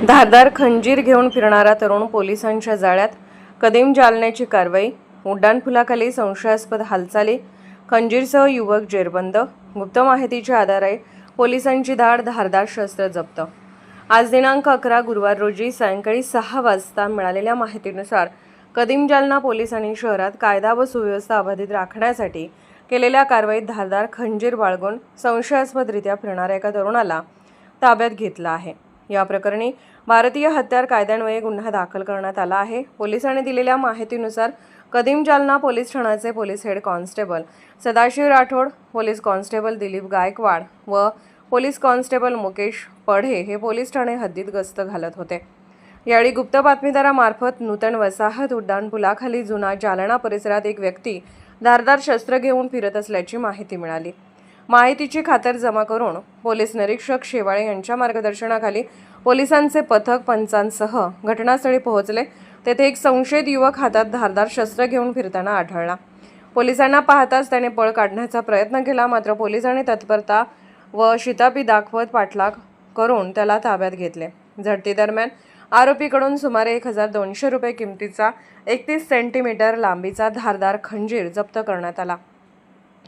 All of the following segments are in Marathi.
धारदार खंजीर घेऊन फिरणारा तरुण पोलिसांच्या जाळ्यात, कदीम जालन्याची कारवाई, उड्डाणपुलाखाली संशयास्पद हालचाली, खंजीरसह युवक जेरबंद, गुप्त माहितीच्या आधारे पोलिसांची धारदार शस्त्र जप्त। आज दिनांक 11 गुरुवार रोजी सायंकाळी 6 वाजता मिळालेल्या माहितीनुसार कदीम जालना पोलिसांनी शहरात कायदा व सुव्यवस्था अबाधित राखण्यासाठी केलेल्या कारवाईत धारदार खंजीर बाळगून संशयास्पदरित्या फिरणाऱ्या एका तरुणाला ताब्यात घेतला आहे। या प्रकरणी भारतीय हत्यार कायद्यान्वये गुन्हा दाखल करण्यात आला आहे। पोलिसांनी दिलेल्या माहितीनुसार कदीम जालना पोलीस ठाण्याचे police head constable Sadashiv Rathod, police constable Dilip Gaikwad व पोलीस कॉन्स्टेबल मुकेश पढे हे पोलीस ठाणे हद्दीत गस्त घालत होते। यावेळी गुप्त बातमीदारामार्फत नूतन वसाहत उड्डाणपुलाखाली जुना जालना परिसरात एक व्यक्ती धारदार शस्त्र घेऊन फिरत असल्याची माहिती मिळाली। माहितीची खातर जमा करून पोलीस निरीक्षक शेवाळे यांच्या मार्गदर्शनाखाली पोलिसांचे पथक पंचांसह घटनास्थळी पोहोचले। तेथे एक संशयित युवक हातात धारदार शस्त्र घेऊन फिरताना आढळला। पोलिसांना पाहताच त्याने पळ काढण्याचा प्रयत्न केला, मात्र पोलिसांनी तत्परता व शिताफी दाखवत पाठलाग करून त्याला ताब्यात घेतले। झडतीदरम्यान आरोपीकडून सुमारे 1200 रुपये किमतीचा 31 सेंटीमीटर लांबीचा धारदार खंजीर जप्त करण्यात आला।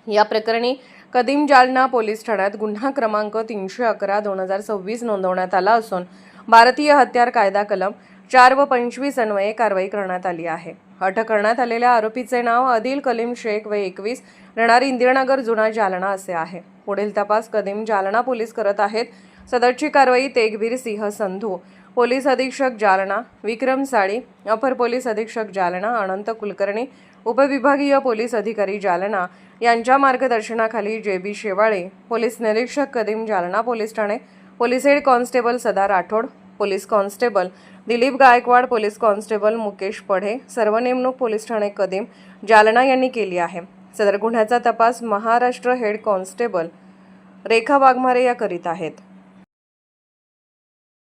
या प्रकरणी कदीम जालना पोलीस ठाण्यात गुन्हा क्रमांक 311/2026 नोंदवण्यात आला असून भारतीय हत्यार कायदा कलम 4 व 25 अन्वये कारवाई करण्यात आली आहे। अटक करण्यात आलेल्या आरोपीचे नाव आदिल कलीम शेख वय 21, राहणार इंदिरानगर जुना जालना असे आहे। पुढील तपास कदीम जालना पोलीस करत आहेत। सदरची कारवाई तेगबीर सिंह संधू, पोलीस अधीक्षक जालना, विक्रम साळी, अपर पोलीस अधीक्षक जालना, अनंत कुलकर्णी, उपविभागीय पोलीस अधिकारी जालना यांच्या मार्गदर्शनाखाली जे.बी. शेवाळे, पोलीस निरीक्षक कदीम जालना पोलीस ठाणे, police head constable Sada Rathod, police constable Dilip Gaikwad, police constable Mukesh Padhe, सर्व नेमणूक पोलीस ठाणे कदीम जालना यांनी केली आहे। सदर गुन्ह्याचा तपास महाराष्ट्र हेड कॉन्स्टेबल रेखा वाघमारे या करीत आहेत।